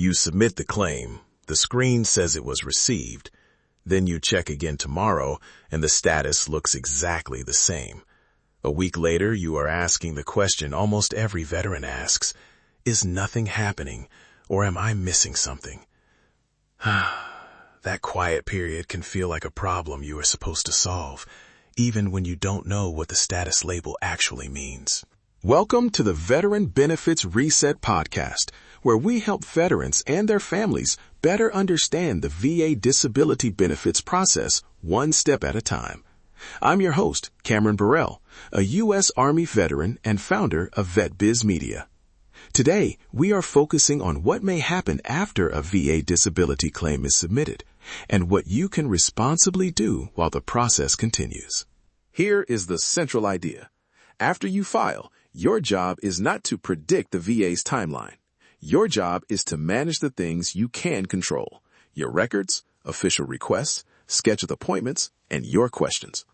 You submit the claim. The screen says it was received. Then you check again tomorrow, and the status looks exactly the same. A week later, you are asking the question almost every veteran asks, is nothing happening, or am I missing something? That quiet period can feel like a problem you are supposed to solve, even when you don't know what the status label actually means. Welcome to the Veteran Benefits Reset Podcast, where we help veterans and their families better understand the VA disability benefits process one step at a time. I'm your host, Cameron Burrell, a U.S. Army veteran and founder of VetBiz Media. Today, we are focusing on what may happen after a VA disability claim is submitted and what you can responsibly do while the process continues. Here is the central idea. After you file, your job is not to predict the VA's timeline. Your job is to manage the things you can control: your records, official requests, scheduled appointments, and your questions.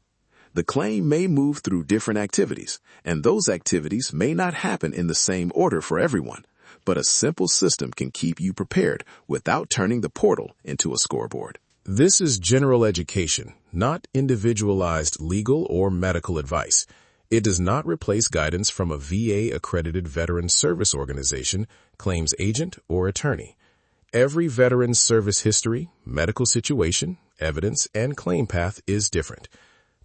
The claim may move through different activities, and those activities may not happen in the same order for everyone, but a simple system can keep you prepared without turning the portal into a scoreboard. This is general education, not individualized legal or medical advice. It does not replace guidance from a VA-accredited veteran service organization, claims agent, or attorney. Every veteran's service history, medical situation, evidence, and claim path is different.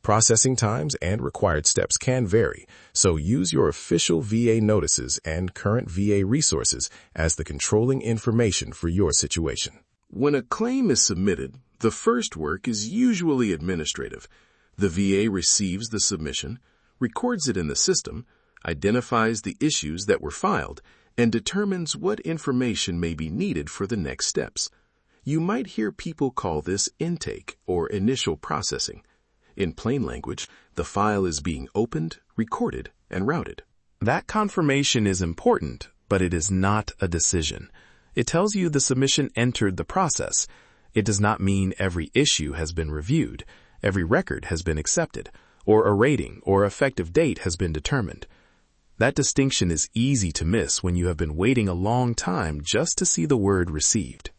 Processing times and required steps can vary, so use your official VA notices and current VA resources as the controlling information for your situation. When a claim is submitted, the first work is usually administrative. The VA receives the submission, records it in the system, identifies the issues that were filed, and determines what information may be needed for the next steps. You might hear people call this intake or initial processing. In plain language, the file is being opened, recorded, and routed. That confirmation is important, but it is not a decision. It tells you the submission entered the process. It does not mean every issue has been reviewed, every record has been accepted, or a rating or effective date has been determined. That distinction is easy to miss when you have been waiting a long time just to see the word received.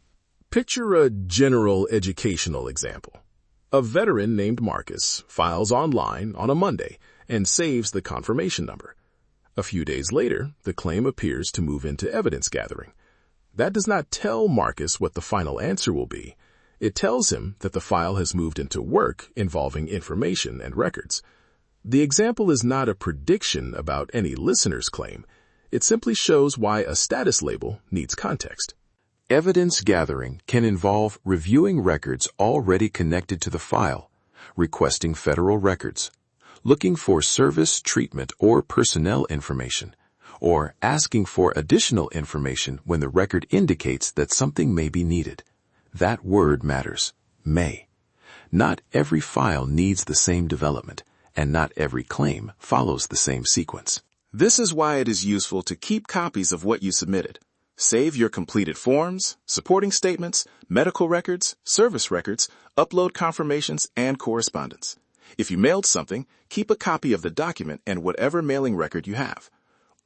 Picture a general educational example. A veteran named Marcus files online on a Monday and saves the confirmation number. A few days later, the claim appears to move into evidence gathering. That does not tell Marcus what the final answer will be. It tells him that the file has moved into work involving information and records. The example is not a prediction about any listener's claim. It simply shows why a status label needs context. Evidence gathering can involve reviewing records already connected to the file, requesting federal records, looking for service, treatment, or personnel information, or asking for additional information when the record indicates that something may be needed. That word matters, may. Not every file needs the same development, and not every claim follows the same sequence. This is why it is useful to keep copies of what you submitted. Save your completed forms, supporting statements, medical records, service records, upload confirmations, and correspondence. If you mailed something, keep a copy of the document and whatever mailing record you have.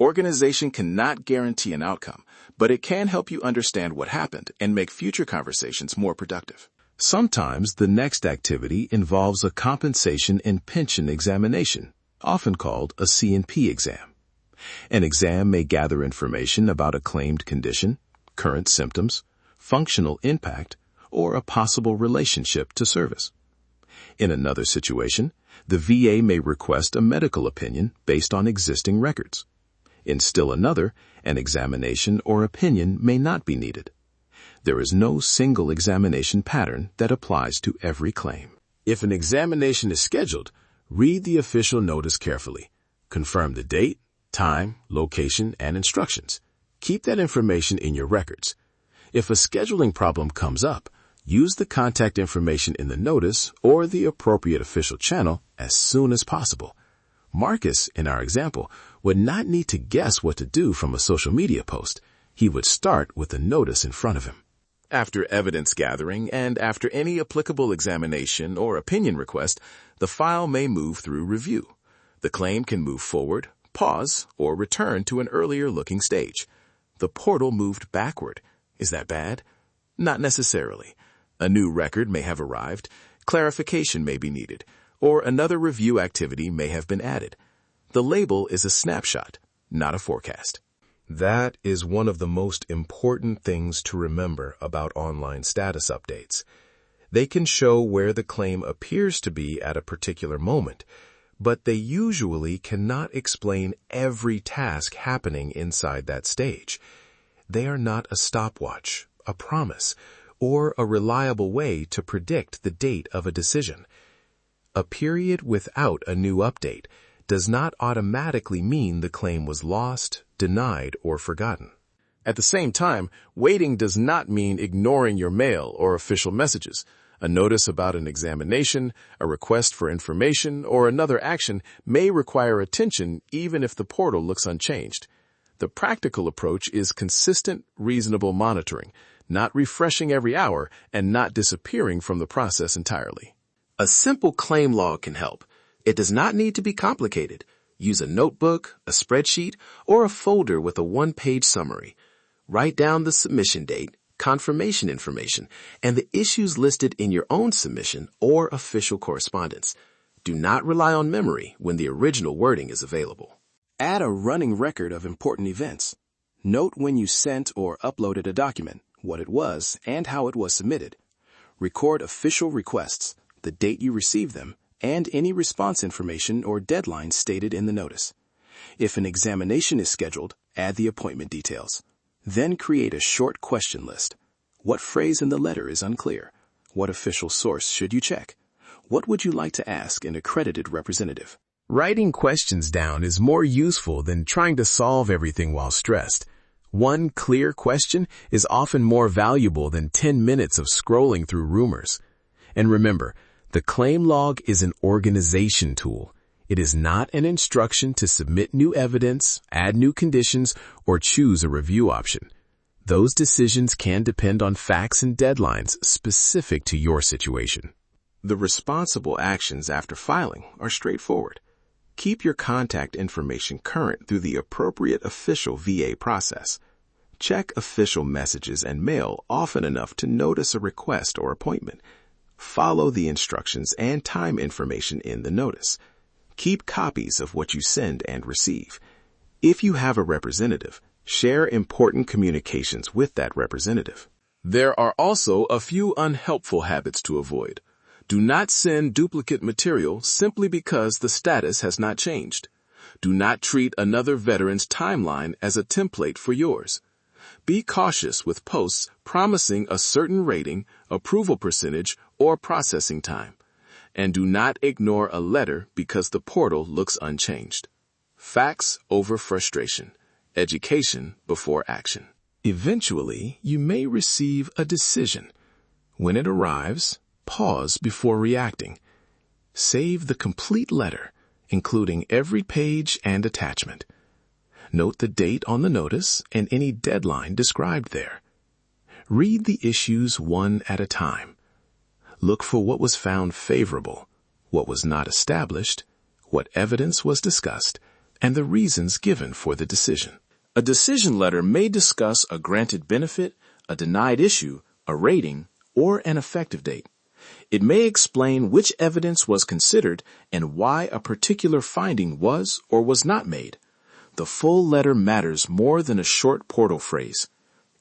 Organization cannot guarantee an outcome, but it can help you understand what happened and make future conversations more productive. Sometimes the next activity involves a compensation and pension examination, often called a C&P exam. An exam may gather information about a claimed condition, current symptoms, functional impact, or a possible relationship to service. In another situation, the VA may request a medical opinion based on existing records. In still another, an examination or opinion may not be needed. There is no single examination pattern that applies to every claim. If an examination is scheduled, read the official notice carefully. Confirm the date, time, location, and instructions. Keep that information in your records. If a scheduling problem comes up, use the contact information in the notice or the appropriate official channel as soon as possible. Marcus, in our example, would not need to guess what to do from a social media post. He would start with the notice in front of him. After evidence gathering and after any applicable examination or opinion request, the file may move through review. The claim can move forward, pause, or return to an earlier looking stage. The portal moved backward. Is that bad? Not necessarily. A new record may have arrived, clarification may be needed, or another review activity may have been added. The label is a snapshot, not a forecast. That is one of the most important things to remember about online status updates. They can show where the claim appears to be at a particular moment, but they usually cannot explain every task happening inside that stage. They are not a stopwatch, a promise, or a reliable way to predict the date of a decision. A period without a new update does not automatically mean the claim was lost, denied, or forgotten. At the same time, waiting does not mean ignoring your mail or official messages. A notice about an examination, a request for information, or another action may require attention even if the portal looks unchanged. The practical approach is consistent, reasonable monitoring, not refreshing every hour and not disappearing from the process entirely. A simple claim log can help. It does not need to be complicated. Use a notebook, a spreadsheet, or a folder with a one-page summary. Write down the submission date, confirmation information, and the issues listed in your own submission or official correspondence. Do not rely on memory when the original wording is available. Add a running record of important events. Note when you sent or uploaded a document, what it was, and how it was submitted. Record official requests, the date you received them, and any response information or deadline stated in the notice. If an examination is scheduled, add the appointment details. Then create a short question list. What phrase in the letter is unclear? What official source should you check? What would you like to ask an accredited representative? Writing questions down is more useful than trying to solve everything while stressed. One clear question is often more valuable than 10 minutes of scrolling through rumors. And remember, the claim log is an organization tool. It is not an instruction to submit new evidence, add new conditions, or choose a review option. Those decisions can depend on facts and deadlines specific to your situation. The responsible actions after filing are straightforward. Keep your contact information current through the appropriate official VA process. Check official messages and mail often enough to notice a request or appointment. Follow the instructions and time information in the notice. Keep copies of what you send and receive. If you have a representative, share important communications with that representative. There are also a few unhelpful habits to avoid. Do not send duplicate material simply because the status has not changed. Do not treat another veteran's timeline as a template for yours. Be cautious with posts promising a certain rating, approval percentage, or processing time. And do not ignore a letter because the portal looks unchanged. Facts over frustration. Education before action. Eventually, you may receive a decision. When it arrives, pause before reacting. Save the complete letter, including every page and attachment. Note the date on the notice and any deadline described there. Read the issues one at a time. Look for what was found favorable, what was not established, what evidence was discussed, and the reasons given for the decision. A decision letter may discuss a granted benefit, a denied issue, a rating, or an effective date. It may explain which evidence was considered and why a particular finding was or was not made. The full letter matters more than a short portal phrase.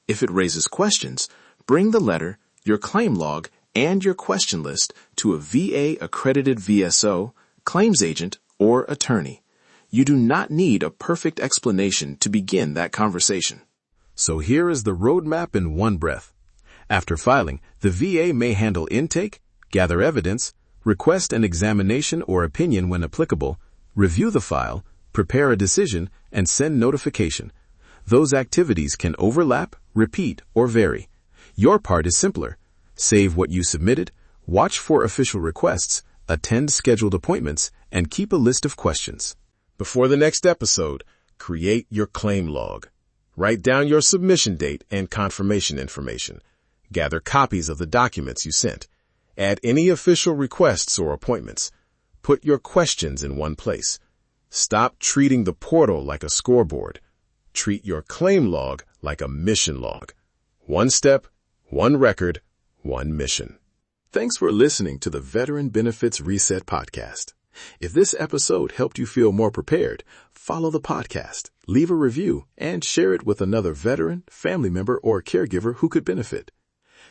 If it raises questions, bring the letter, your claim log, and your question list to a VA-accredited VSO, claims agent, or attorney. You do not need a perfect explanation to begin that conversation. So here is the roadmap in one breath. After filing, the VA may handle intake, gather evidence, request an examination or opinion when applicable, review the file, prepare a decision, and send notification. Those activities can overlap, repeat, or vary. Your part is simpler. Save what you submitted, watch for official requests, attend scheduled appointments, and keep a list of questions. Before the next episode, create your claim log. Write down your submission date and confirmation information. Gather copies of the documents you sent. Add any official requests or appointments. Put your questions in one place. Stop treating the portal like a scoreboard. Treat your claim log like a mission log. One step, one record, one mission. Thanks for listening to the Veteran Benefits Reset podcast. If this episode helped you feel more prepared, follow the podcast, leave a review, and share it with another veteran, family member, or caregiver who could benefit.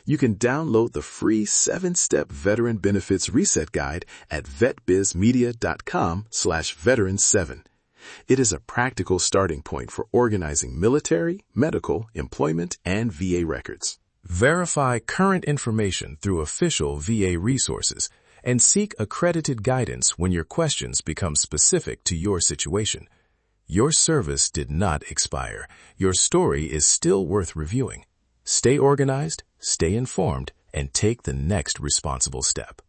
You can download the free 7-step Veteran Benefits Reset Guide at vetbizmedia.com/veteran7. It is a practical starting point for organizing military, medical, employment, and VA records. Verify current information through official VA resources and seek accredited guidance when your questions become specific to your situation. Your service did not expire. Your story is still worth reviewing. Stay organized, stay informed, and take the next responsible step.